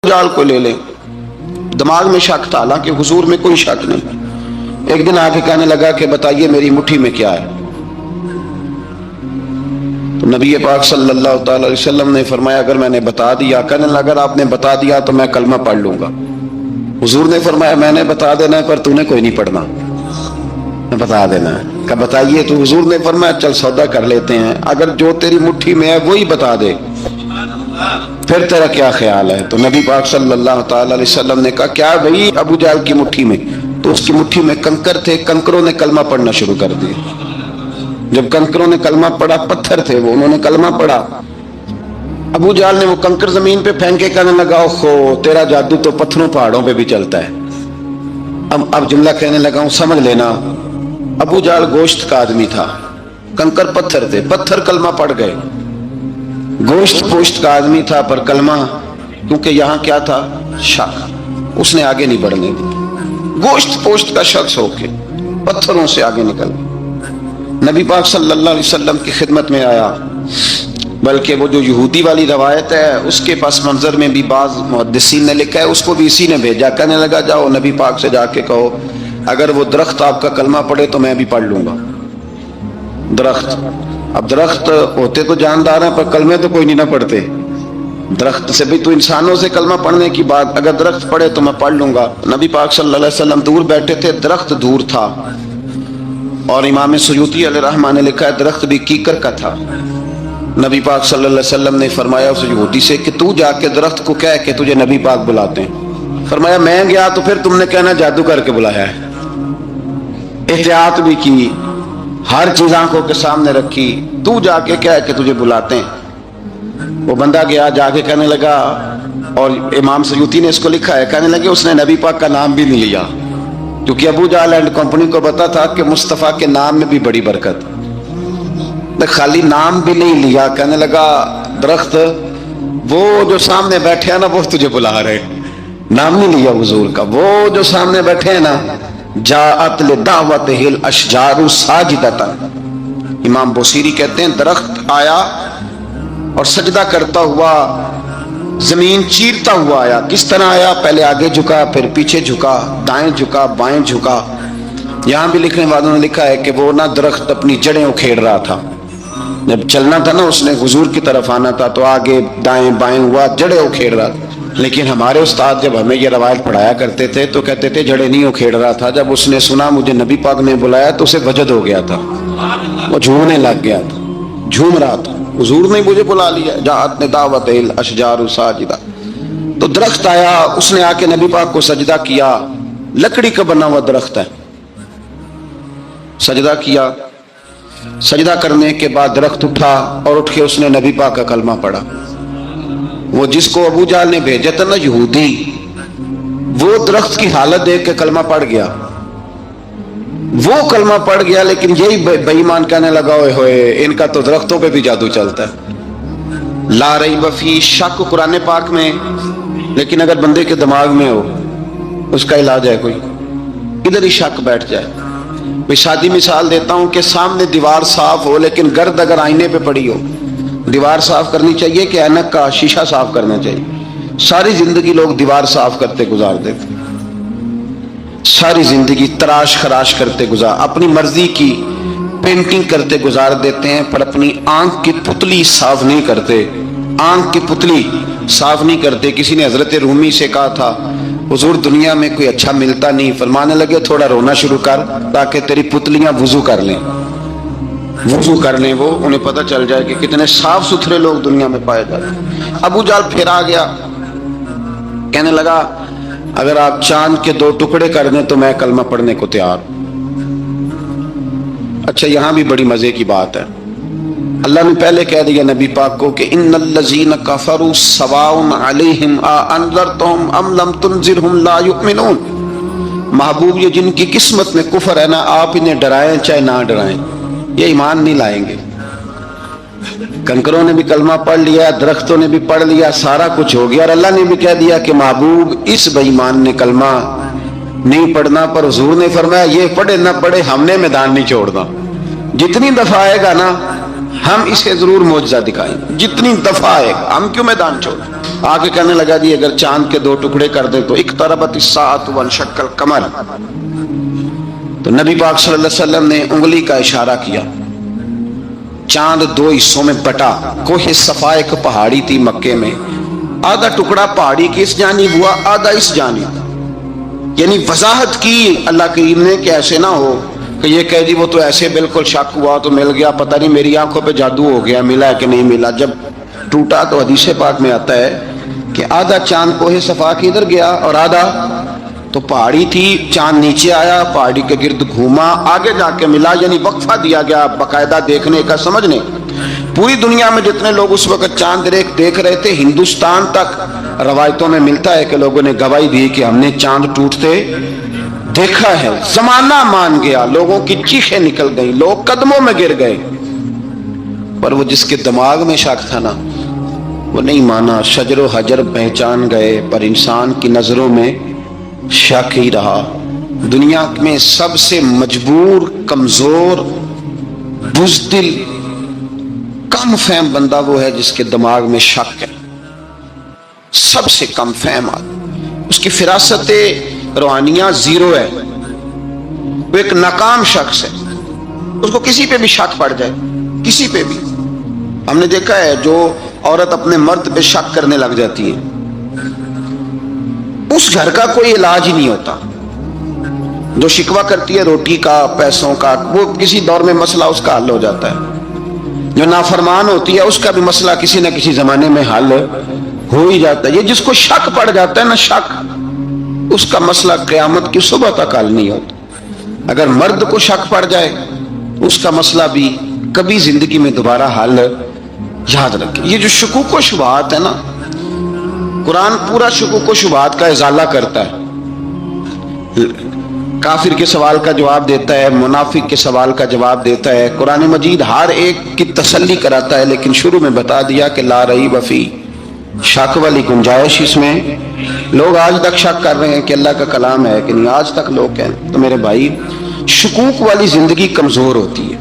جال کو لے لیں، دماغ میں شک تھا، حالانکہ حضور میں کوئی شک نہیں۔ ایک دن آ کے کہنے لگا کہ بتائیے میری مٹھی میں کیا ہے؟ تو نبی پاک صلی اللہ تعالی علیہ وسلم نے فرمایا اگر میں نے بتا دیا، کہنے لگا اگر آپ نے بتا دیا تو میں کلمہ پڑھ لوں گا۔ حضور نے فرمایا میں نے بتا دینا ہے پر تو نے کوئی نہیں پڑھنا، بتا دینا ہے۔ کہ بتائیے، تو حضور نے فرمایا چل سودا کر لیتے ہیں، اگر جو تیری مٹھی میں ہے وہی بتا دے پھر تیرا کیا خیال ہے؟ تو نبی پاک صلی اللہ تعالی علیہ وسلم نے کہا کیا بھائی ابو جہل کی مٹھی میں؟ تو اس کی مٹھی میں کنکر تھے، کنکروں نے کلمہ پڑھنا شروع کر دیا۔ جب کنکروں نے کلمہ پڑھا، پتھر تھے وہ، انہوں نے کلمہ پڑھا، ابو جہل نے وہ کنکر زمین پہ پھینکے، کہنے لگا اوہو تیرا جادو تو پتھروں پہاڑوں پہ بھی چلتا ہے۔ اب جملہ کہنے لگا ہوں سمجھ لینا، ابو جہل گوشت کا آدمی تھا، کنکر پتھر تھے، پتھر کلمہ پڑھ گئے۔ گوشت پوشت کا آدمی تھا پر کلمہ، کیونکہ یہاں کیا تھا؟ شک، اس نے آگے نہیں بڑھنے دی۔ گوشت پوشت کا شخص ہو کے پتھروں سے آگے نکل نبی پاک صلی اللہ علیہ وسلم کی خدمت میں آیا۔ بلکہ وہ جو یہودی والی روایت ہے اس کے پس منظر میں بھی بعض محدثین نے لکھا ہے، اس کو بھی اسی نے بھیجا، کہنے لگا جاؤ نبی پاک سے جا کے کہو اگر وہ درخت آپ کا کلمہ پڑھے تو میں بھی پڑھ لوں گا۔ درخت، اب درخت ہوتے تو جاندار ہیں پر کلمے تو کوئی نہیں نہ پڑھتے، درخت سے بھی تو انسانوں سے کلمہ پڑھنے کی بات، اگر درخت پڑھے تو میں پڑھ لوں گا۔ نبی پاک صلی اللہ علیہ وسلم دور بیٹھے تھے، درخت دور تھا، اور امام سیوطی علیہ رحمہ نے لکھا ہے درخت بھی کیکر کا تھا۔ نبی پاک صلی اللہ علیہ وسلم نے فرمایا اس یہودی سے کہ تو جا کے درخت کو کہہ کہ تجھے نبی پاک بلاتے ہیں۔ فرمایا میں گیا تو پھر تم نے کہنا جادو کر کے بلایا ہے۔ احتیاط بھی کی، ہر چیز آنکھوں کے سامنے رکھی، تو جا کے کہہ کہ تجھے بلاتے ہیں۔ وہ بندہ گیا، جا کے کہنے لگا، اور امام سیوطی نے اس کو لکھا ہے، کہنے لگے اس نے نبی پاک کا نام بھی نہیں لیا، کیونکہ ابو جہل اینڈ کمپنی کو پتا تھا کہ مصطفیٰ کے نام میں بھی بڑی برکت، خالی نام بھی نہیں لیا۔ کہنے لگا درخت وہ جو سامنے بیٹھے ہیں نا وہ تجھے بلا رہے، نام نہیں لیا حضور کا، وہ جو سامنے بیٹھے ہیں نا جاءت لدعوتہ الاشجار ساجدۃ۔ امام بوصیری کہتے ہیں درخت آیا اور سجدہ کرتا ہوا، زمین چیرتا ہوا آیا۔ کس طرح آیا؟ پہلے آگے جھکا، پھر پیچھے جھکا، دائیں جھکا، بائیں جھکا۔ یہاں بھی لکھنے والوں نے لکھا ہے کہ وہ نہ درخت اپنی جڑیں اکھیڑ رہا تھا، جب چلنا تھا نا اس نے حضور کی طرف آنا تھا تو آگے دائیں بائیں ہوا، جڑیں اکھیڑ رہا تھا۔ لیکن ہمارے استاد جب ہمیں یہ روایت پڑھایا کرتے تھے تو کہتے تھے جڑیں نہیں اکھیڑ رہا تھا، جب اس نے سنا مجھے نبی پاک نے بلایا تو اسے وجد ہو گیا تھا، وہ جھومنے لگ گیا تھا، جھوم رہا تھا، حضور نے مجھے بلا لیا، جاءت لدعوتہ الاشجار ساجدۃ۔ تو درخت آیا، اس نے آ کے نبی پاک کو سجدہ کیا، لکڑی کا بنا ہوا درخت ہے، سجدہ کیا۔ سجدہ کرنے کے بعد درخت اٹھا اور اٹھ کے اس نے نبی پاک کا کلمہ پڑھا۔ وہ جس کو ابو جہل نے بھیجا تھا نا یہودی، وہ درخت کی حالت دیکھ کے کلمہ پڑھ گیا، وہ کلمہ پڑھ گیا، لیکن یہی بے ایمان کہنے لگا اوئے ہوئے ان کا تو درختوں پہ بھی جادو چلتا ہے۔ لا ریب فی، شک قرآن پاک میں، لیکن اگر بندے کے دماغ میں ہو اس کا علاج ہے کوئی، ادھر ہی شک بیٹھ جائے۔ میں شادی مثال دیتا ہوں کہ سامنے دیوار صاف ہو لیکن گرد اگر آئینے پہ پڑی ہو، دیوار صاف کرنی چاہیے کہ اینک کا شیشہ صاف کرنا چاہیے؟ ساری زندگی لوگ دیوار صاف کرتے گزار دیتے، ساری زندگی تراش خراش کرتے گزار، اپنی مرضی کی پینٹنگ کرتے گزار دیتے ہیں، پر اپنی آنکھ کی پتلی صاف نہیں کرتے، آنکھ کی پتلی صاف نہیں کرتے۔ کسی نے حضرت رومی سے کہا تھا حضور دنیا میں کوئی اچھا ملتا نہیں، فرمانے لگے تھوڑا رونا شروع کر تاکہ تیری پتلیاں وضو کر لیں، وضو کر لیں، وہ انہیں پتہ چل جائے کہ کتنے صاف ستھرے لوگ دنیا میں پائے جاتے ہیں۔ ابو جہل پھر آ گیا، کہنے لگا اگر آپ چاند کے 2 ٹکڑے کر دیں تو میں کلمہ پڑھنے کو تیار ہوں۔ اچھا یہاں بھی بڑی مزے کی بات ہے، اللہ نے پہلے کہہ دیا نبی پاک کو کہ ان الذین کفروا سواء علیہم اانذرتہم ام لم تنذرہم لا یؤمنون۔ محبوب یہ جن کی قسمت میں کفر ہے نا، آپ انہیں ڈرائیں چاہے نہ ڈرائیں، یہ ایمان نہیں لائیں گے۔ کنکروں نے بھی کلمہ پڑھ لیا، درختوں نے بھی پڑھ لیا، سارا کچھ ہو گیا، اور اللہ نے بھی کہہ دیا کہ محبوب اس بے ایمان نے کلمہ نہیں پڑھنا، پر حضور نے فرمایا یہ پڑھے نہ پڑھے ہم نے میدان نہیں چھوڑنا، جتنی دفعہ آئے گا نا ہم اسے ضرور معجزہ دکھائیں، جتنی دفعہ آئے گا، ہم کیوں میدان چھوڑیں۔ آگے کہنے لگا جی اگر چاند کے 2 ٹکڑے کر دیں تو اقتربت الساعۃ وانشق القمر، تو نبی پاک صلی اللہ علیہ وسلم نے انگلی کا اشارہ کیا، چاند 2 حصوں میں بٹا۔ کوہ صفا ایک پہاڑی تھی مکے میں، آدھا ٹکڑا پہاڑی کی اس جانب ہوا، آدھا اس جانب، یعنی وضاحت کی اللہ کریم نے کہ ایسے نہ ہو کہ یہ کہہ دی وہ تو ایسے بالکل شک ہوا تو مل گیا، پتہ نہیں میری آنکھوں پہ جادو ہو گیا، ملا ہے کہ نہیں ملا۔ جب ٹوٹا تو حدیث پاک میں آتا ہے کہ آدھا چاند کوہ صفا کے ادھر گیا اور آدھا تو پہاڑی تھی، چاند نیچے آیا، پہاڑی کے گرد گھوما، آگے جا کے ملا، یعنی وقفہ دیا گیا باقاعدہ دیکھنے کا، سمجھنے۔ پوری دنیا میں جتنے لوگ اس وقت چاند دیکھ رہے تھے، ہندوستان تک روایتوں میں ملتا ہے کہ لوگوں نے گواہی دی کہ ہم نے چاند ٹوٹتے دیکھا ہے۔ زمانہ مان گیا، لوگوں کی چیخیں نکل گئیں، لوگ قدموں میں گر گئے، پر وہ جس کے دماغ میں شک تھا نا وہ نہیں مانا۔ شجر و حجر پہچان گئے پر انسان کی نظروں میں شک ہی رہا۔ دنیا میں سب سے مجبور، کمزور، بزدل، کم فہم بندہ وہ ہے جس کے دماغ میں شک ہے، سب سے کم فہم آدمی، اس کی فراست روحانیہ زیرو ہے، وہ ایک ناکام شخص ہے، اس کو کسی پہ بھی شک پڑ جائے، کسی پہ بھی۔ ہم نے دیکھا ہے جو عورت اپنے مرد پہ شک کرنے لگ جاتی ہے اس گھر کا کوئی علاج ہی نہیں ہوتا۔ جو شکوہ کرتی ہے روٹی کا، پیسوں کا، وہ کسی دور میں مسئلہ اس کا حل ہو جاتا ہے۔ جو نافرمان ہوتی ہے اس کا بھی مسئلہ کسی نہ کسی زمانے میں حل ہو ہی جاتا ہے۔ یہ جس کو شک پڑ جاتا ہے نا، شک، اس کا مسئلہ قیامت کی صبح تک حل نہیں ہوتا۔ اگر مرد کو شک پڑ جائے اس کا مسئلہ بھی کبھی زندگی میں دوبارہ حل، یاد رکھیں۔ یہ جو شکوک و شبہات ہے نا، قرآن پورا شکوک و شبہات کا ازالہ کرتا ہے، کافر کے سوال کا جواب دیتا ہے، منافق کے سوال کا جواب دیتا ہے۔ قرآن مجید ہر ایک کی تسلی کراتا ہے، لیکن شروع میں بتا دیا کہ لا ریب فی، شک والی گنجائش اس میں۔ لوگ آج تک شک کر رہے ہیں کہ اللہ کا کلام ہے کہ نہیں، آج تک لوگ کہیں تو میرے بھائی شکوک والی زندگی کمزور ہوتی ہے۔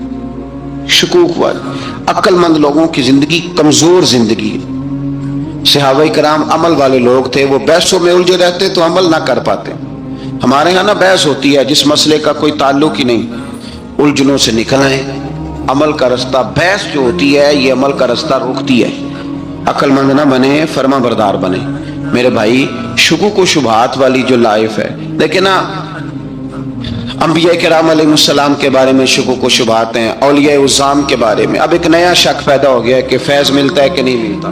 شکوک والی عقل مند لوگوں کی زندگی کمزور زندگی ہے۔ صحابہ کرام عمل والے لوگ تھے، وہ بحثوں میں الجھے رہتے تو عمل نہ کر پاتے۔ ہمارے ہاں نا بحث ہوتی ہے جس مسئلے کا کوئی تعلق ہی نہیں، الجھنوں سے نکل آئے، عمل کا رستہ، بحث جو ہوتی ہے یہ عمل کا رستہ روکتی ہے۔ عقل مند نہ بنے، فرما بردار بنے۔ میرے بھائی شکوک و شبہات والی جو لائف ہے، لیکن انبیاء کرام علیہ السلام کے بارے میں شکوک و شبہات ہیں، اولیاء عظام کے بارے میں۔ اب ایک نیا شک پیدا ہو گیا ہے کہ فیض ملتا ہے کہ نہیں ملتا۔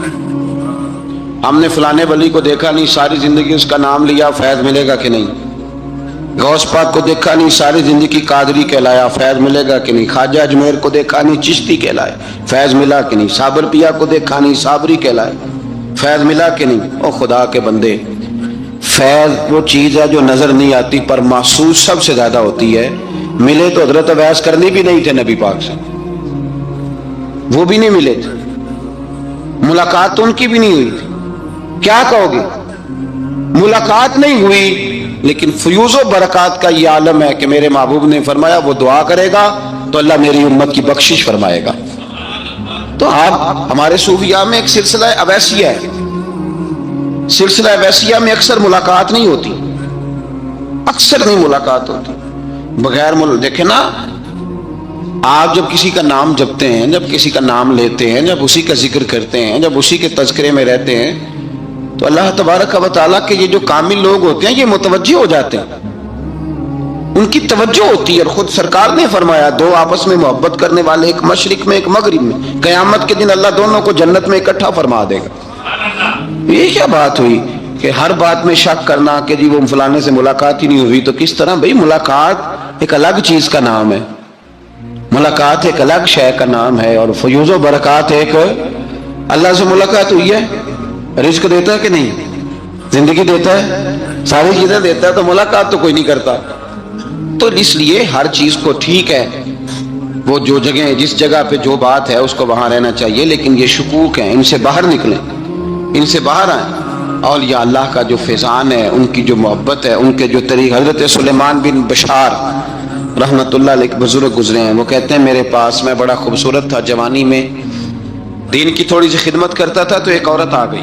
ہم نے فلانے ولی کو دیکھا نہیں، ساری زندگی اس کا نام لیا، فیض ملے گا کہ نہیں۔ غوث پاک کو دیکھا نہیں، ساری زندگی قادری کہلایا، فیض ملے گا کہ نہیں۔ خواجہ اجمیر کو دیکھا نہیں، چشتی کہلائے، فیض ملا کہ نہیں۔ صابر پیا کو دیکھا نہیں، صابری کہلائے، فیض ملا کہ نہیں۔ او خدا کے بندے، فیض وہ چیز ہے جو نظر نہیں آتی پر محسوس سب سے زیادہ ہوتی ہے۔ ملے تو حضرت اویس کرنی بھی نہیں تھے نبی پاک سے، وہ بھی نہیں ملے تھے، ملاقات ان کی بھی نہیں ہوئی تھی۔ کیا کہو گے؟ ملاقات نہیں ہوئی، لیکن فیوز و برکات کا یہ عالم ہے کہ میرے محبوب نے فرمایا وہ دعا کرے گا تو اللہ میری امت کی بخشش فرمائے گا۔ تو آپ ہمارے صوفیاء میں ایک سلسلہ اویسیہ ہے، سلسلہ اویسیہ میں اکثر ملاقات نہیں ہوتی، اکثر نہیں ملاقات ہوتی بغیر دیکھیں نا، آپ جب کسی کا نام جپتے ہیں، جب کسی کا نام لیتے ہیں، جب اسی کا ذکر کرتے ہیں، جب اسی کے تذکرے میں رہتے ہیں تو اللہ تبارک و تعالیٰ کے یہ جو کامل لوگ ہوتے ہیں یہ متوجہ ہو جاتے ہیں، ان کی توجہ ہوتی ہے۔ اور خود سرکار نے فرمایا دو آپس میں محبت کرنے والے، ایک مشرق میں ایک مغرب میں، قیامت کے دن اللہ دونوں کو جنت میں اکٹھا فرما دے گا۔ یہ کیا بات ہوئی کہ ہر بات میں شک کرنا کہ جی وہ فلانے سے ملاقات ہی نہیں ہوئی؟ تو کس طرح بھائی، ملاقات ایک الگ چیز کا نام ہے، ملاقات ایک الگ شے کا نام ہے، اور فیوز و برکات ایک اللہ سے ملاقات ہوئی ہے۔ رزق دیتا ہے کہ نہیں؟ زندگی دیتا ہے، ساری چیزیں دیتا ہے، تو ملاقات تو کوئی نہیں کرتا۔ تو اس لیے ہر چیز کو ٹھیک ہے، وہ جو جگہ جس جگہ پہ جو بات ہے اس کو وہاں رہنا چاہیے، لیکن یہ شکوک ہیں، ان سے باہر نکلیں، ان سے باہر آئیں۔ اولیاء اللہ کا جو فیضان ہے، ان کی جو محبت ہے، ان کے جو طریق، حضرت سلیمان بن بشار رحمت اللہ علیہ بزرگ گزرے ہیں، وہ کہتے ہیں میرے پاس، میں بڑا خوبصورت تھا، جوانی میں دین کی تھوڑی سی خدمت کرتا تھا تو ایک عورت آ گئی،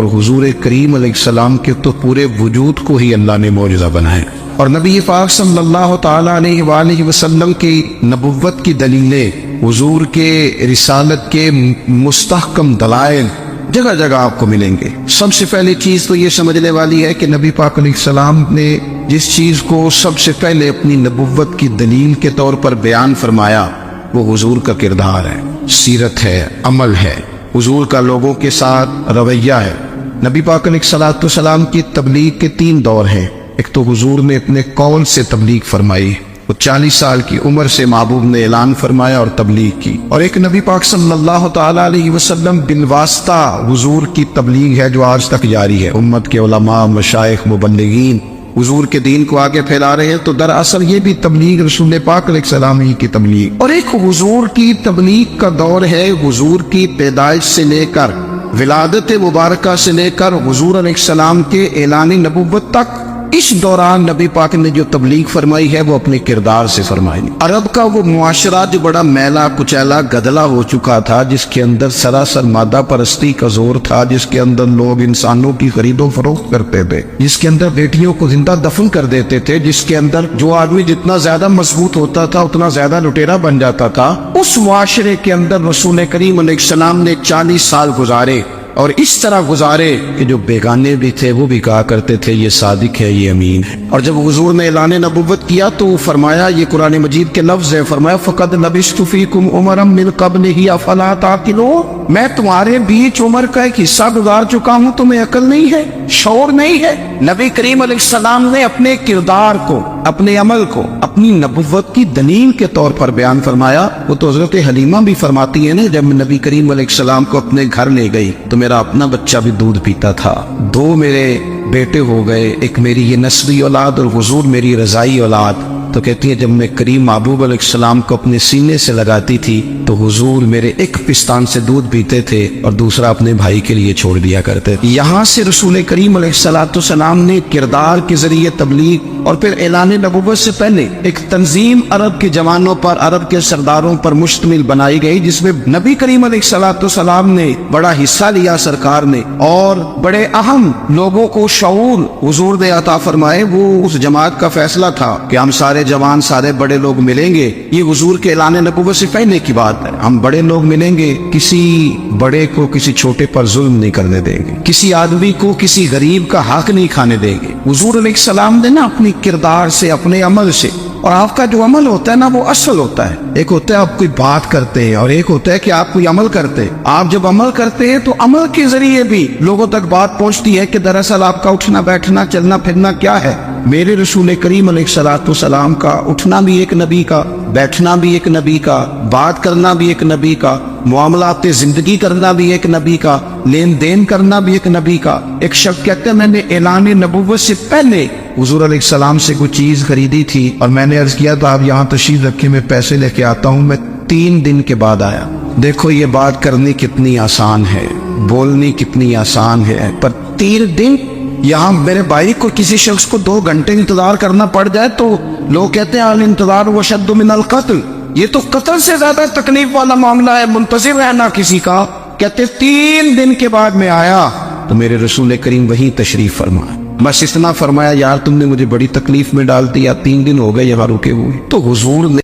اور حضور کریم علیہ السلام کے تو پورے وجود کو ہی اللہ نے معجزہ بنایا۔ اور نبی پاک صلی اللہ تعالیٰ علیہ وآلہ وسلم کی نبوت کی دلیلیں، حضور کے رسالت کے مستحکم دلائل جگہ جگہ آپ کو ملیں گے۔ سب سے پہلی چیز تو یہ سمجھنے والی ہے کہ نبی پاک علیہ السلام نے جس چیز کو سب سے پہلے اپنی نبوت کی دلیل کے طور پر بیان فرمایا وہ حضور کا کردار ہے، سیرت ہے، عمل ہے، حضور کا لوگوں کے ساتھ رویہ ہے۔ نبی پاک علیہ السلام کی تبلیغ کے 3 دور ہیں۔ ایک تو حضور نے اپنے قول سے تبلیغ فرمائی، وہ 40 سال کی عمر سے محبوب نے اعلان فرمایا اور تبلیغ کی، اور ایک نبی پاک صلی اللہ تعالیٰ علیہ وسلم بالواسطہ حضور کی تبلیغ ہے جو آج تک جاری ہے۔ امت کے علماء، مشائخ، مبلغین حضور کے دین کو آگے پھیلا رہے ہیں، تو دراصل یہ بھی تبلیغ رسول پاک علیہ السلام ہی کی تبلیغ۔ اور ایک حضور کی تبلیغ کا دور ہے حضور کی پیدائش سے لے کر ولادت مبارکہ سے لے کر حضور علیہ السلام کے اعلان نبوت تک۔ اس دوران نبی پاک نے جو تبلیغ فرمائی ہے وہ اپنے کردار سے فرمائی۔ عرب کا وہ معاشرہ جو بڑا میلا کچیلا گدلا ہو چکا تھا، جس کے اندر سراسر مادہ پرستی کا زور تھا، جس کے اندر لوگ انسانوں کی خرید و فروخت کرتے تھے، جس کے اندر بیٹیوں کو زندہ دفن کر دیتے تھے، جس کے اندر جو آدمی جتنا زیادہ مضبوط ہوتا تھا اتنا زیادہ لٹیرا بن جاتا تھا، اس معاشرے کے اندر رسول کریم علیہ السلام نے 40 سال گزارے، اور اس طرح گزارے کہ جو بیگانے بھی تھے وہ بھی کہا کرتے تھے یہ صادق ہے، یہ امین ہے۔ اور جب حضور نے اعلان نبوت کیا تو فرمایا، یہ قرآن مجید کے لفظ ہے، فرمایا فَقَدْ لَبِثْتُ فِيكُمْ عُمَرًا مِّن قَبْلِهِ أَفَلَا تَعْقِلُونَ، میں تمہارے بیچ عمر کا ایک حصہ گزار چکا ہوں، تمہیں عقل نہیں ہے، شعور نہیں ہے۔ نبی کریم علیہ السلام نے اپنے کردار کو، اپنے عمل کو اپنی نبوت کی دلیل کے طور پر بیان فرمایا۔ وہ تو حضرت حلیمہ بھی فرماتی ہے نا، جب نبی کریم علیہ السلام کو اپنے گھر لے گئی تو میرا اپنا بچہ بھی دودھ پیتا تھا، 2 میرے بیٹے ہو گئے، ایک میری یہ نسبی اولاد اور حضور میری رضائی اولاد۔ تو کہتی ہے جب میں کریم محبوب علیہ السلام کو اپنے سینے سے لگاتی تھی تو حضور میرے ایک پستان سے دودھ پیتے تھے اور دوسرا اپنے بھائی کے لیے چھوڑ دیا کرتے تھے۔ یہاں سے رسول کریم علیہ السلام نے کردار کے ذریعے تبلیغ اور پھر اعلان نبوت سے پہلے ایک تنظیم عرب کے جوانوں پر، عرب کے سرداروں پر مشتمل بنائی گئی، جس میں نبی کریم علیہ السلام نے بڑا حصہ لیا، سرکار نے، اور بڑے اہم لوگوں کو شعور حضور نے عطا فرمائے۔ وہ اس جماعت کا فیصلہ تھا کہ ہم سارے جوان، سارے بڑے لوگ ملیں گے، یہ حضور کے اعلان نبوت سے پہلے کی بات ہے، ہم بڑے لوگ ملیں گے، کسی بڑے کو کسی چھوٹے پر ظلم نہیں کرنے دیں گے، کسی آدمی کو کسی غریب کا حق نہیں کھانے دیں گے۔ حضور علیہ السلام نے نا اپنی کردار سے، اپنے عمل سے، اور آپ کا جو عمل ہوتا ہے نا وہ اصل ہوتا ہے، ایک ہوتا ہے آپ کوئی بات کرتے ہیں اور ایک ہوتا ہے کہ آپ کوئی عمل کرتے ہیں۔ آپ جب عمل کرتے ہیں تو عمل کے ذریعے بھی لوگوں تک بات پہنچتی ہے کہ دراصل آپ کا اٹھنا بیٹھنا چلنا پھرنا کیا ہے۔ میرے رسول کریم علیہ السلام کا اٹھنا بھی ایک نبی کا، بیٹھنا بھی ایک نبی کا، بات کرنا بھی ایک نبی کا، معاملات زندگی کرنا بھی ایک نبی کا، لین دین کرنا بھی ایک نبی کا۔ ایک شخص کہتے ہیں میں نے اعلان نبوت سے پہلے حضور علیہ السلام سے کوئی چیز خریدی تھی اور میں نے عرض کیا تھا آپ یہاں تشریف رکھے، میں پیسے لے کے آتا ہوں، میں 3 دن کے بعد آیا۔ دیکھو یہ بات کرنی کتنی آسان ہے، بولنی کتنی آسان ہے، پر 3 دن یہاں میرے بھائی کو کسی شخص کو 2 گھنٹے انتظار کرنا پڑ جائے تو لوگ کہتے ہیں الانتظار وشد من القتل، یہ تو قتل سے زیادہ تکلیف والا معاملہ ہے، منتظر رہنا کسی کا۔ کہتے 3 دن کے بعد میں آیا تو میرے رسول کریم وہیں تشریف فرمایا، بس اتنا فرمایا یار تم نے مجھے بڑی تکلیف میں ڈال دیا، 3 دن ہو گئے یہاں رکے ہوئے۔ تو حضور نے